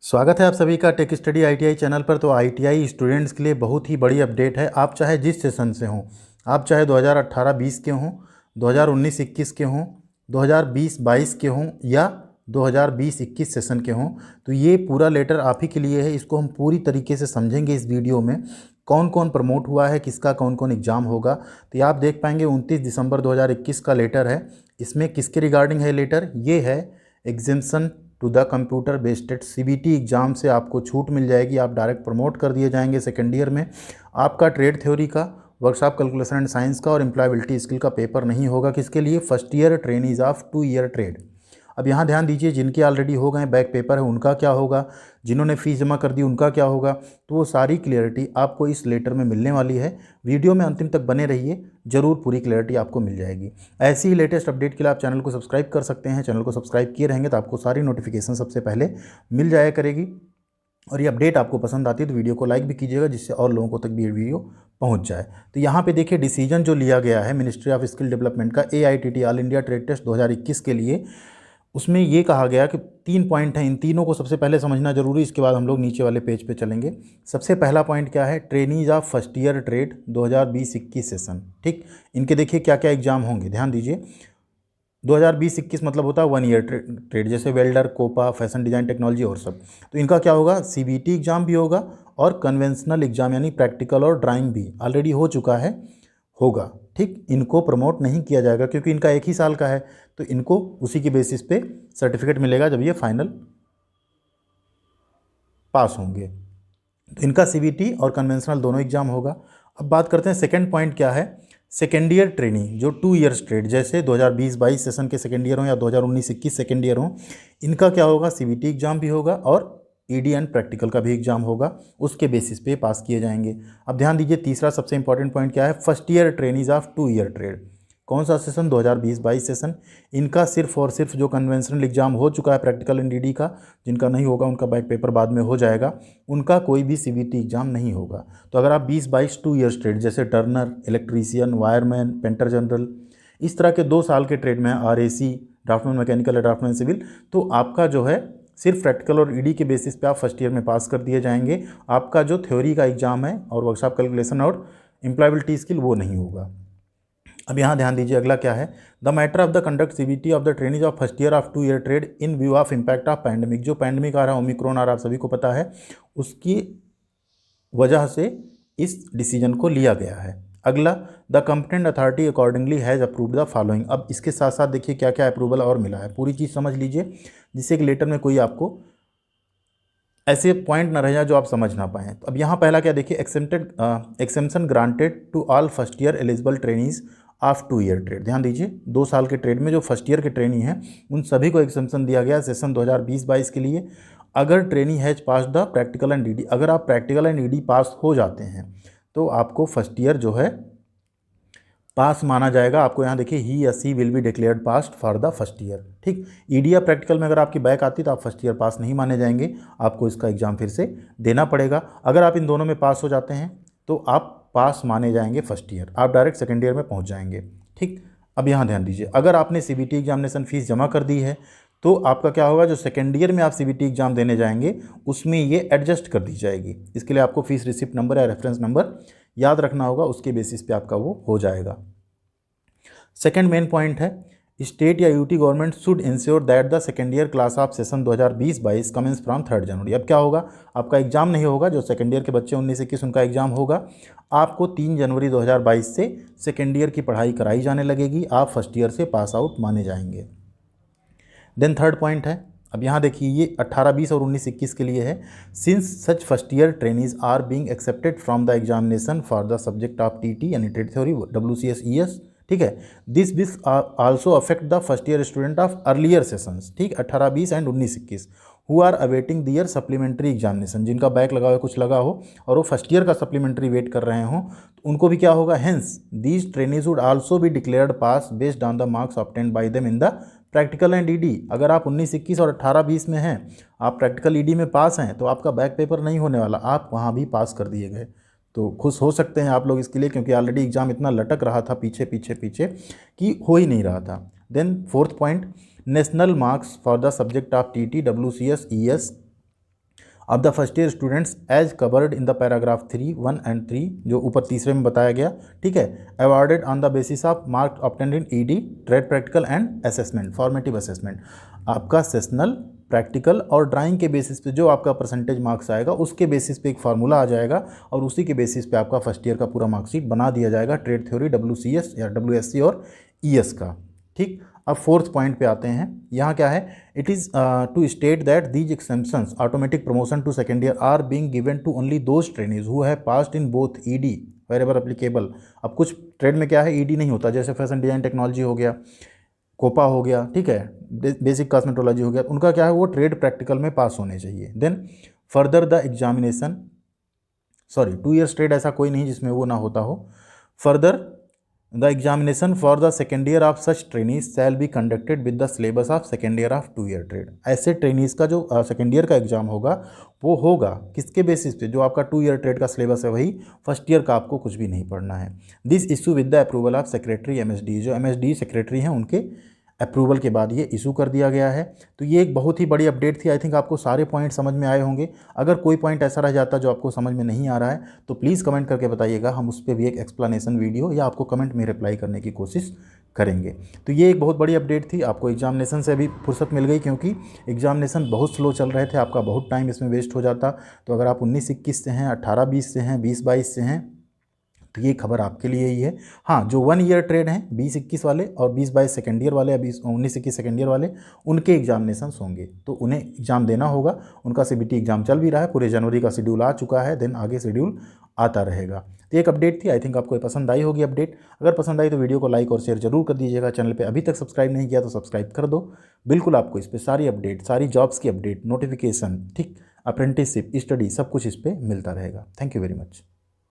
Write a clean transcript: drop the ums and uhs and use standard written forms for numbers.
स्वागत है आप सभी का टेक स्टडी आईटीआई चैनल पर। तो आईटीआई स्टूडेंट्स के लिए बहुत ही बड़ी अपडेट है। आप चाहे जिस सेशन से हों, आप चाहे 2018-20 के हों, 2019-21 के हों, 2020-22 के हों या 2020-21 सेशन के हों, तो ये पूरा लेटर आप ही के लिए है। इसको हम पूरी तरीके से समझेंगे इस वीडियो में। कौन कौन प्रमोट हुआ है, किसका कौन कौन एग्ज़ाम होगा, तो ये आप देख पाएंगे। 29 दिसंबर 2021 का लेटर है। इसमें किसके रिगार्डिंग है लेटर? ये है exemption to the computer based CBT exam से आपको छूट मिल जाएगी। आप डायरेक्ट प्रमोट कर दिए जाएंगे सेकेंड ईयर में। आपका ट्रेड थ्योरी का, वर्कशॉप कैलकुलेशन एंड साइंस का और एम्प्लॉयबिलिटी स्किल का पेपर नहीं होगा। किसके लिए? First year trainees of 2 year trade. अब यहाँ ध्यान दीजिए, जिनके ऑलरेडी हो गए बैक पेपर है उनका क्या होगा, जिन्होंने फ़ीस जमा कर दी उनका क्या होगा, तो वो सारी क्लियरिटी आपको इस लेटर में मिलने वाली है। वीडियो में अंतिम तक बने रहिए, ज़रूर पूरी क्लियरिटी आपको मिल जाएगी। ऐसी ही लेटेस्ट अपडेट के लिए आप चैनल को सब्सक्राइब कर सकते हैं। चैनल को सब्सक्राइब किए रहेंगे तो आपको सारी नोटिफिकेशन सबसे पहले मिल जाया करेगी। और ये अपडेट आपको पसंद आती है तो वीडियो को लाइक भी कीजिएगा, जिससे और लोगों तक भी ये वीडियो पहुंच जाए। तो यहाँ पे देखिए डिसीजन जो लिया गया है मिनिस्ट्री ऑफ स्किल डेवलपमेंट का AITT all India trade test 2021 के लिए, उसमें ये कहा गया कि 3 पॉइंट हैं। इन तीनों को सबसे पहले समझना जरूरी, इसके बाद हम लोग नीचे वाले पेज पे चलेंगे। सबसे पहला पॉइंट क्या है? Trainees of first year trade 2020-21 session. ठीक, इनके देखिए क्या क्या एग्जाम होंगे, ध्यान दीजिए। 2020-21 मतलब होता है 1 ईयर ट्रेड, जैसे welder, COPA, fashion design technology और सब। तो इनका क्या होगा? CBT एग्ज़ाम भी होगा और कन्वेंशनल एग्ज़ाम यानी प्रैक्टिकल और ड्राइंग भी ऑलरेडी हो चुका है, होगा। ठीक, इनको प्रमोट नहीं किया जाएगा क्योंकि इनका एक ही साल का है, तो इनको उसी के बेसिस पे सर्टिफिकेट मिलेगा जब ये फाइनल पास होंगे। तो इनका CBT और कन्वेंशनल दोनों एग्जाम होगा। अब बात करते हैं सेकंड पॉइंट क्या है। सेकेंड ईयर ट्रेनिंग जो 2 ईयर्स ट्रेड, जैसे 2020-22 सेशन के सेकेंड ईयर हो या 2019-21 सेकेंड ईयर हो, इनका क्या होगा? CBT एग्जाम भी होगा और ED एंड प्रैक्टिकल का भी एग्जाम होगा। उसके बेसिस पे पास किए जाएंगे। अब ध्यान दीजिए, तीसरा सबसे इंपॉर्टेंट पॉइंट क्या है? First year trainees of 2 year trade. कौन सा सेशन? 2020-22 सेशन। इनका सिर्फ और सिर्फ जो कन्वेंशनल एग्जाम हो चुका है प्रैक्टिकल एंड ED का, जिनका नहीं होगा उनका बैक पेपर बाद में हो जाएगा, उनका कोई भी CBT एग्जाम नहीं होगा। तो अगर आप 20-22 2 ईयर्स ट्रेड जैसे Turner, electrician, wireman, painter general, इस तरह के 2 साल के ट्रेड में RAC, ड्राफ्टमैन मैकेनिकल या ड्राफ्टमैन सिविल, तो आपका जो है सिर्फ प्रैक्टिकल और ED के बेसिस पे आप फर्स्ट ईयर में पास कर दिए जाएंगे। आपका जो थ्योरी का एग्जाम है और वर्कशॉप कैलकुलेशन और एम्प्लॉयबिलिटी स्किल वो नहीं होगा। अब यहाँ ध्यान दीजिए, अगला क्या है? The matter of the conduct CBT of the trainees of first year of 2 year trade in view of impact of pandemic. जो पैंडमिक आ रहा है, ओमिक्रॉन आ रहा है, आप सभी को पता है, उसकी वजह से इस डिसीजन को लिया गया है। अगला, the competent authority accordingly has approved the following. अब इसके साथ साथ देखिए क्या क्या अप्रूवल और मिला है, पूरी चीज़ समझ लीजिए, जिससे कि लेटर में कोई आपको ऐसे पॉइंट ना रह जाए जो आप समझ ना पाएँ। तो अब यहाँ पहला क्या देखिए, exemption granted to all first year eligible trainees of 2 year trade. ध्यान दीजिए, 2 साल के ट्रेड में जो फर्स्ट ईयर के ट्रेनी हैं उन सभी को एक्सेम्पशन दिया गया सेशन 2020-22 के लिए। अगर trainee has pass the practical and ED, अगर आप प्रैक्टिकल एंड ED पास हो जाते हैं तो आपको फर्स्ट ईयर जो है पास माना जाएगा। आपको यहाँ देखिए, ही या she will be declared passed for the first year. ठीक, ED या प्रैक्टिकल में अगर आपकी बैक आती तो आप फर्स्ट ईयर पास नहीं माने जाएंगे, आपको इसका एग्जाम फिर से देना पड़ेगा। अगर आप इन दोनों में पास हो जाते हैं तो आप पास माने जाएंगे फर्स्ट ईयर, आप डायरेक्ट सेकेंड ईयर में पहुँच जाएंगे। ठीक, अब यहाँ ध्यान दीजिए, अगर आपने CBT एग्जामिनेशन फीस जमा कर दी है तो आपका क्या होगा? जो सेकेंड ईयर में आप CBT एग्जाम देने जाएंगे उसमें ये एडजस्ट कर दी जाएगी। इसके लिए आपको फीस रिसिप्ट नंबर या रेफरेंस नंबर याद रखना होगा, उसके बेसिस पे आपका वो हो जाएगा। सेकेंड मेन पॉइंट है, स्टेट या UT government should ensure that the second year class of session 2020-22 commence from 3 January. अब क्या होगा? आपका एग्जाम नहीं होगा, जो सेकेंड ईयर के बच्चे 19-21 उनका एग्जाम होगा। आपको 3 जनवरी 2022 से सेकेंड ईयर की पढ़ाई कराई जाने लगेगी, आप फर्स्ट ईयर से पास आउट माने जाएंगे। देन थर्ड पॉइंट है, अब यहाँ देखिए, ये 18-20 और 19-21 के लिए है। Since such first year trainees are being accepted from the examination for the subject of TT यानी ट्रेड थ्योरी, WCS, ES, ठीक है, this also affect the first year student of earlier sessions, ठीक, 18-20 and 19-21 who are awaiting their supplementary examination, जिनका back लगा हो, कुछ लगा हो और वो फर्स्ट ईयर का सप्लीमेंट्री वेट कर रहे हों, तो उनको भी क्या होगा? Hence these trainees would also be declared pass based on the marks obtained by them in the practical and ED। अगर आप 19-21 और 18-20 में हैं, आप प्रैक्टिकल ED में पास हैं, तो आपका बैक पेपर नहीं होने वाला, आप वहाँ भी पास कर दिए गए। तो खुश हो सकते हैं आप लोग इसके लिए, क्योंकि ऑलरेडी एग्जाम इतना लटक रहा था पीछे पीछे पीछे कि हो ही नहीं रहा था। Then fourth point, national marks for the subject of TT, WCS, ES of the first year students as covered in the paragraph 3(1 and 3) जो ऊपर तीसरे में बताया गया, ठीक है, awarded on the basis of mark obtained in ED, trade practical and assessment, formative assessment. आपका sessional, practical और ड्राइंग के बेसिस पे जो आपका परसेंटेज मार्क्स आएगा उसके बेसिस पे एक फार्मूला आ जाएगा और उसी के बेसिस पे आपका फर्स्ट ईयर का पूरा मार्कशीट बना दिया जाएगा, ट्रेड थ्योरी, WCS या WSC और ES का, ठीक। अब फोर्थ पॉइंट पे आते हैं। यहाँ क्या है, it is to state that these exemptions automatic promotion to second year are being given to only those trainees who have passed in both ED wherever applicable. अब कुछ ट्रेड में क्या है, ED नहीं होता, जैसे फैशन डिजाइन टेक्नोलॉजी हो गया, कोपा हो गया, ठीक है, बेसिक कॉस्मेटोलॉजी हो गया, उनका क्या है वो ट्रेड प्रैक्टिकल में पास होने चाहिए। Then further the examination, 2 years trade ऐसा कोई नहीं जिसमें वो ना होता हो। Further the examination for the second year of such trainees shall be conducted with the syllabus of second year of 2 year trade. ऐसे ट्रेनीज का जो सेकेंड ईयर का एग्जाम होगा वो होगा किसके बेसिस पे, जो आपका 2 ईयर ट्रेड का सिलेबस है वही, फर्स्ट ईयर का आपको कुछ भी नहीं पढ़ना है। This issue with the approval of secretary MSD, जो MSD सेक्रेटरी हैं उनके अप्रूवल के बाद ये इशू कर दिया गया है। तो ये एक बहुत ही बड़ी अपडेट थी। आई थिंक आपको सारे पॉइंट समझ में आए होंगे। अगर कोई पॉइंट ऐसा रह जाता जो आपको समझ में नहीं आ रहा है तो प्लीज़ कमेंट करके बताइएगा, हम उस पर भी एक एक्सप्लेनेशन वीडियो या आपको कमेंट में रिप्लाई करने की कोशिश करेंगे। तो ये एक बहुत बड़ी अपडेट थी। आपको एग्जामिनेशन से अभी फुर्सत मिल गई क्योंकि एग्जामिनेशन बहुत स्लो चल रहे थे, आपका बहुत टाइम इसमें वेस्ट हो जाता। तो अगर आप 19-21 से हैं, 18-20 से हैं, 20-22 से हैं, तो ये खबर आपके लिए ही है। हाँ, जो 1 ईयर ट्रेड हैं 20-21 वाले और 20-22 सेकेंड ईयर वाले, अभी 19-21 सेकेंड ईयर वाले, उनके एग्जामिनेशंस होंगे तो उन्हें एग्ज़ाम देना होगा। उनका CBT एग्ज़ाम चल भी रहा है, पूरे जनवरी का शेड्यूल आ चुका है, देन आगे शेड्यूल आता रहेगा। तो एक अपडेट थी, आई थिंक आपको पसंद आई होगी अपडेट। अगर पसंद आई तो वीडियो को लाइक और शेयर जरूर कर दीजिएगा। चैनल पे अभी तक सब्सक्राइब नहीं किया तो सब्सक्राइब कर दो। बिल्कुल आपको इस पर सारी अपडेट, सारी जॉब्स की अपडेट, नोटिफिकेशन, ठीक, अप्रेंटिसशिप, स्टडी, सब कुछ इस पर मिलता रहेगा। Thank you very much.